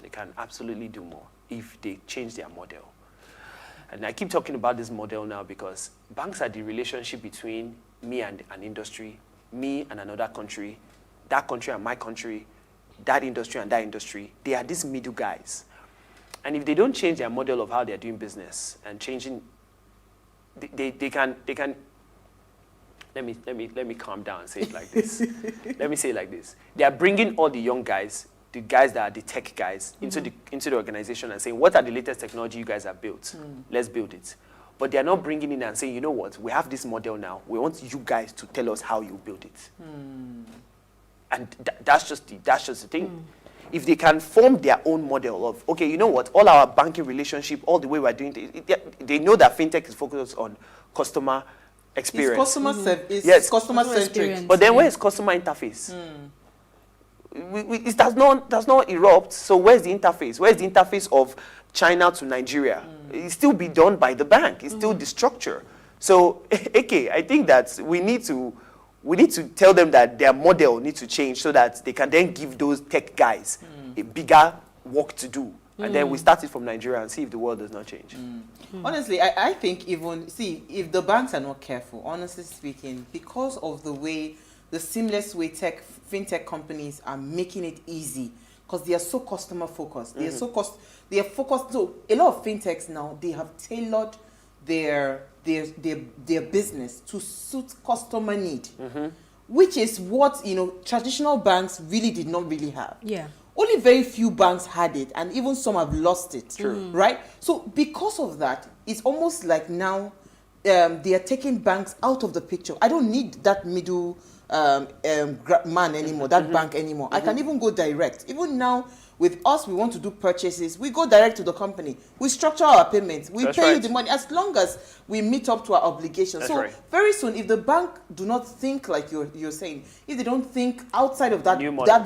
They can absolutely do more if they change their model. And I keep talking about this model now because banks are the relationship between me and an industry, me and another country, that country and my country, that industry and that industry. They are these middle guys. And if they don't change their model of how they're doing business and changing, they can, let me calm down and say it like this. Let me say it like this. They are bringing all the young guys, the guys that are the tech guys, into the organization and saying, what are the latest technology you guys have built? Let's build it. But they're not bringing in and saying, you know what, we have this model now. We want you guys to tell us how you build it. And that's just the thing. If they can form their own model of, okay, you know what, all our banking relationship, all the way we're doing it, they know that fintech is focused on customer experience. It's customer centric. But then where is customer interface? It does not erupt. So where's the interface? Where's the interface of China to Nigeria? It still be done by the bank. It's still the structure. So, okay, I think that we need to tell them that their model needs to change so that they can then give those tech guys a bigger work to do. And then we start it from Nigeria and see if the world does not change. Honestly, I think if the banks are not careful, honestly speaking, because of the way, the seamless way fintech companies are making it easy, because they are so customer focused. They are focused. So a lot of fintechs now, they have tailored their business to suit customer need, which is what traditional banks really did not really have. Only very few banks had it, and even some have lost it. Right? So because of that, it's almost like now they are taking banks out of the picture. I don't need that middle man anymore, that bank anymore. I can even go direct. Even now, with us, we want to do purchases. We go direct to the company. We structure our payments. We pay you the money as long as we meet up to our obligations. So very soon, if the bank do not think like you're saying, if they don't think outside of that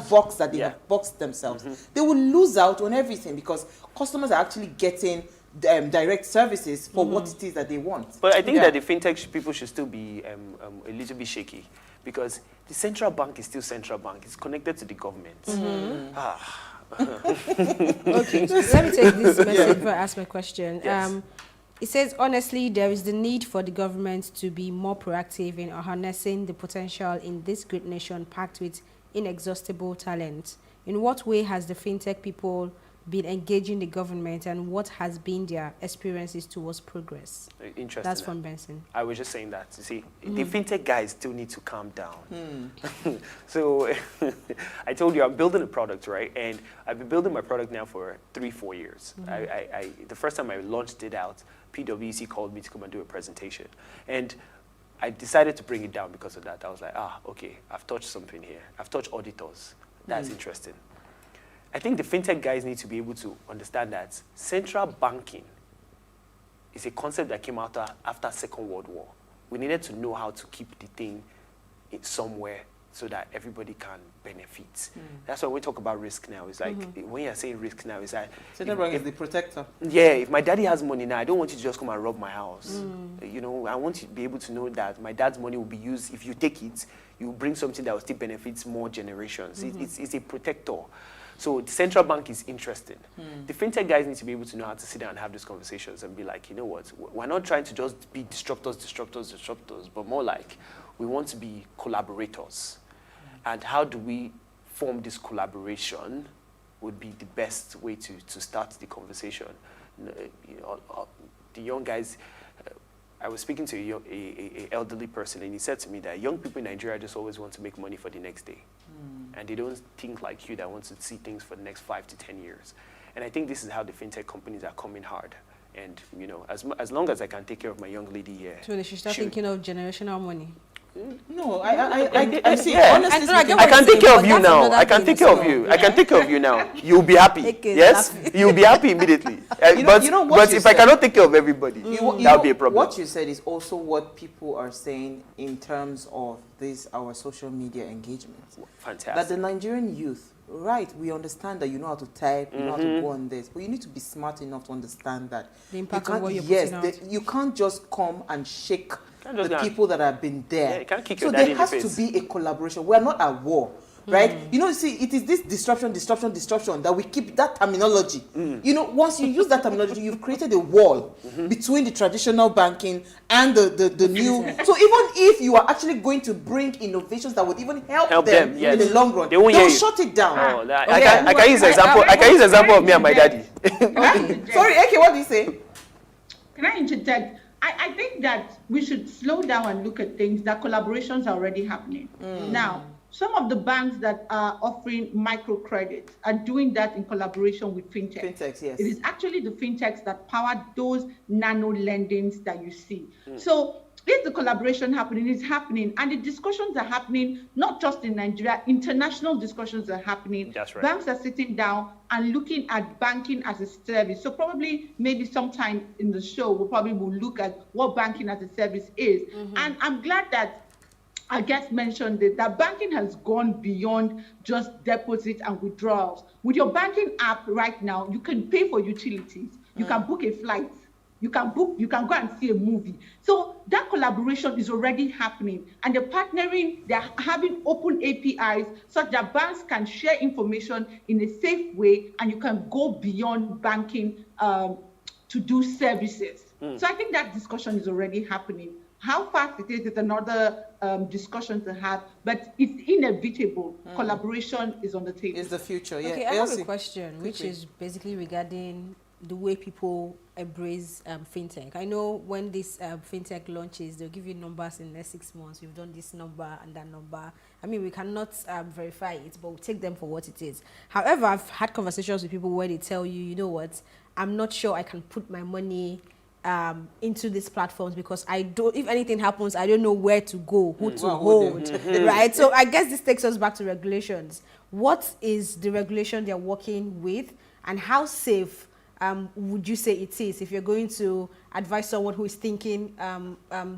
box that they have boxed themselves, they will lose out on everything because customers are actually getting direct services for what it is that they want. But I think that the fintech people should still be a little bit shaky because the central bank is still central bank. It's connected to the government. Okay, so let me take this message before I ask my question. It says, honestly, there is the need for the government to be more proactive in harnessing the potential in this great nation packed with inexhaustible talent. In what way has the fintech people been engaging the government and what has been their experiences towards progress? Interesting. That's from Benson. I was just saying that. You see, the fintech guys still need to calm down. So I told you I'm building a product, right? And I've been building my product now for 3-4 years. The first time I launched it out, PwC called me to come and do a presentation. And I decided to bring it down because of that. I was like, okay, I've touched something here. I've touched auditors. That's interesting. I think the fintech guys need to be able to understand that central banking is a concept that came out after Second World War. We needed to know how to keep the thing somewhere so that everybody can benefit. That's why we talk about risk now. It's like, when you're saying risk now, it's like... Central bank is the protector. Yeah, if my daddy has money now, I don't want you to just come and rob my house. I want you to be able to know that my dad's money will be used. If you take it, you bring something that will still benefit more generations. It's a protector. So the central bank is interesting. The fintech guys need to be able to know how to sit down and have these conversations and be like, you know what, we're not trying to just be disruptors, but more like we want to be collaborators. And how do we form this collaboration would be the best way to start the conversation. The young guys, I was speaking to a elderly person and he said to me that young people in Nigeria just always want to make money for the next day. And they don't think like you that want to see things for the next 5 to 10 years. And I think this is how the fintech companies are coming hard. And, you know, as long as I can take care of my young lady here. So they should start thinking of generational money. No, I see. Yeah. Honestly, I can take care of you now. I can take care of you. I can take care of you now. You'll be happy. Yes? You'll be happy immediately. But if I cannot take care of everybody, that'll be a problem. What you said is also what people are saying in terms of our social media engagement. Fantastic. That the Nigerian youth, right, we understand that you know how to type, you know how to go on this, but you need to be smart enough to understand that the impact of what you're putting out. you can't just come and shake the people that have been there. Yeah, you can't kick so your daddy there has to be a collaboration. We're not at war, right? You know, see, it is this disruption that we keep that terminology. You know, once you use that terminology, you've created a wall between the traditional banking and the new. So even if you are actually going to bring innovations that would even help them in the long run, they'll shut it down. Oh, I can use an example. I can use an example of me and my daddy. Sorry, Eke, what do you say? Can I interject? I think that we should slow down and look at things that collaborations are already happening. Now, some of the banks that are offering microcredit are doing that in collaboration with fintechs. Fintechs, yes. It is actually the fintechs that power those nano lendings that you see. So if the collaboration happening is happening, and the discussions are happening, not just in Nigeria, international discussions are happening. That's right. Banks are sitting down and looking at banking as a service. So probably maybe sometime in the show, we probably will look at what banking as a service is. And I'm glad that our guest mentioned that banking has gone beyond just deposits and withdrawals. With your banking app right now, you can pay for utilities. You can book a flight. You can go and see a movie. So that collaboration is already happening, and they're partnering, they're having open APIs such that banks can share information in a safe way, and you can go beyond banking to do services. So I think that discussion is already happening. How fast it is another discussion to have, but it's inevitable. Collaboration is on the table. It's the future, yeah. Okay, I have a question, which is basically regarding the way people embrace fintech. I know when this fintech launches, they'll give you numbers in the next 6 months. We've done this number and that number. I mean, we cannot verify it, but we'll take them for what it is. However, I've had conversations with people where they tell you, you know what, I'm not sure I can put my money into these platforms because I don't, if anything happens, I don't know where to go, who to hold, right? So I guess this takes us back to regulations. What is the regulation they're working with, and how safe would you say it is if you're going to advise someone who is thinking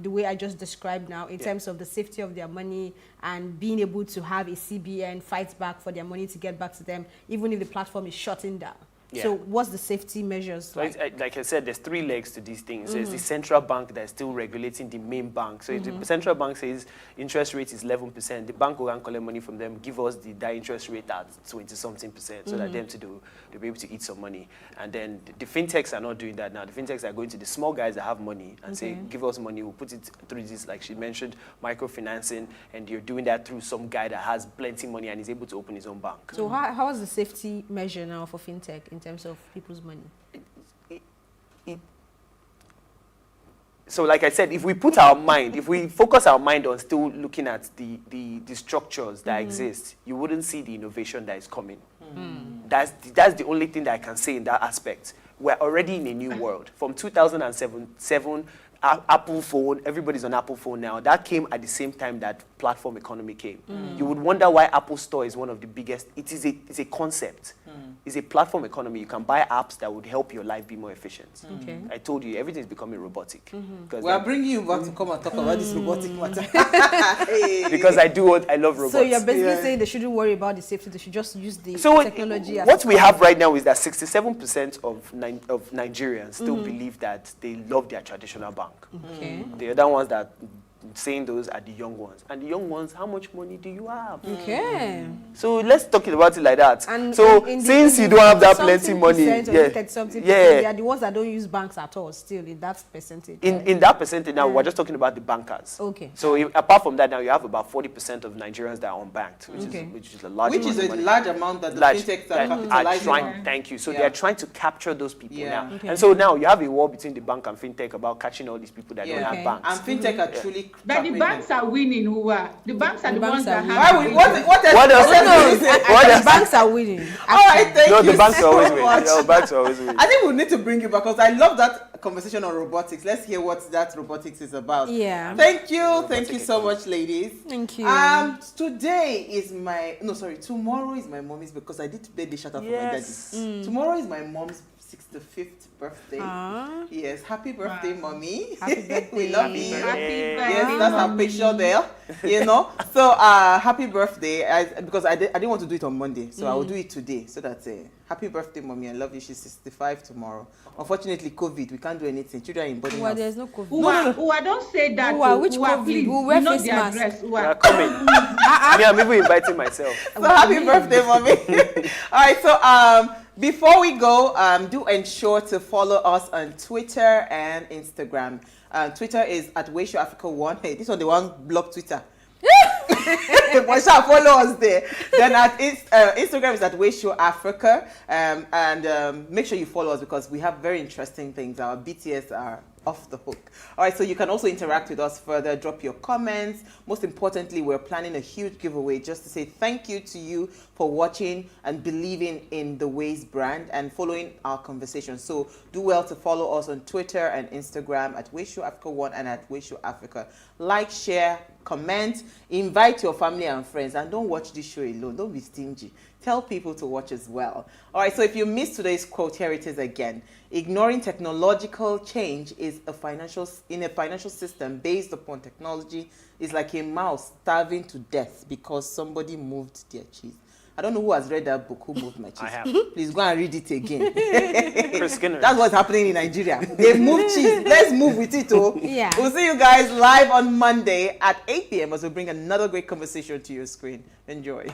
the way I just described now in terms of the safety of their money and being able to have a CBN fight back for their money to get back to them, even if the platform is shutting down? Yeah. So what's the safety measures like? Like I said, there's 3 legs to these things. There's the central bank that's still regulating the main bank. So if the central bank says interest rate is 11%, the bank will collect money from them, give us that interest rate at 20-something% so that they'll be able to eat some money. And then the fintechs are not doing that now. The fintechs are going to the small guys that have money and say, give us money, we'll put it through this, like she mentioned, microfinancing, and you're doing that through some guy that has plenty money and is able to open his own bank. So how is the safety measure now for fintech in terms of people's money? So like I said, if we put our mind, if we focus our mind on still looking at the structures that exist, you wouldn't see the innovation that is coming. That's the only thing that I can say in that aspect. We're already in a new world. From 2007, Apple phone, everybody's on Apple phone now. That came at the same time that platform economy came. You would wonder why Apple Store is one of the biggest. It's a concept. It's a platform economy. You can buy apps that would help your life be more efficient. Okay. I told you, everything is becoming robotic. We are bringing you back to come and talk about this robotic matter. Because I love robots. So you're basically saying they shouldn't worry about the safety, they should just use the technology. What we have right now is that 67% of Nigerians still believe that they love their traditional bank. Okay. The other ones that saying those are the young ones. And the young ones, how much money do you have? Okay. So let's talk about it like that. And so since you don't have that plenty money, they are the ones that don't use banks at all still in that percentage. In that percentage now, we're just talking about the bankers. Okay. So apart from that now, you have about 40% of Nigerians that are unbanked, which is a large amount of money. Which is a large amount that the fintechs are capitalizing on. Thank you. So they are trying to capture those people now. Okay. And so now you have a war between the bank and fintech about catching all these people that don't have banks. And fintech are truly But the banks are winning, the banks are the ones that have. What else? The banks are winning. All right, thank you. No, the banks so are always winning. much. The banks are always winning. I think we need to bring you back because I love that conversation on robotics. Let's hear what that robotics is about. Yeah. Thank you so much, ladies. Thank you. Today is tomorrow is my mommy's because I did birthday shout out for my daddy. Tomorrow is my mom's 65th birthday. Yes, happy birthday, mommy. Happy birthday. We love you. Happy birthday. Yes, that's our picture there. You know. So happy birthday. Because I didn't want to do it on Monday, so I will do it today. So that's happy birthday, mommy. I love you. She's 65 tomorrow. Unfortunately, COVID, we can't do anything. Children in boarding house. There's no COVID. No. I don't say that. Which COVID? Please, We'll wear not face the mask. address. We are coming. Me, I'm even inviting myself. So happy birthday, mommy. All right, so before we go, do ensure to follow us on Twitter and Instagram. Twitter is at PlusTvAfrica1. Hey, this one, the one block Twitter. But shall follow us there. Then at Instagram is at PlusTvAfrica. And make sure you follow us because we have very interesting things. Our BTS are off the hook. All right, so you can also interact with us further, drop your comments. Most importantly, we're planning a huge giveaway just to say thank you to you for watching and believing in the Ways brand and following our conversation. So do well to follow us on Twitter and Instagram at PlusTvAfrica1 and at PlusTvAfrica. Like, share, comment, invite your family and friends, and don't watch this show alone. Don't be stingy. Tell people to watch as well. All right, so if you missed today's quote, here it is again. Ignoring technological change in a financial system based upon technology is like a mouse starving to death because somebody moved their cheese. I don't know who has read that book, Who Moved My Cheese. I have. Please go and read it again. Chris Skinner. That's what's happening in Nigeria. They've moved cheese. Let's move with it, oh. Yeah. We'll see you guys live on Monday at 8 p.m. as we bring another great conversation to your screen. Enjoy.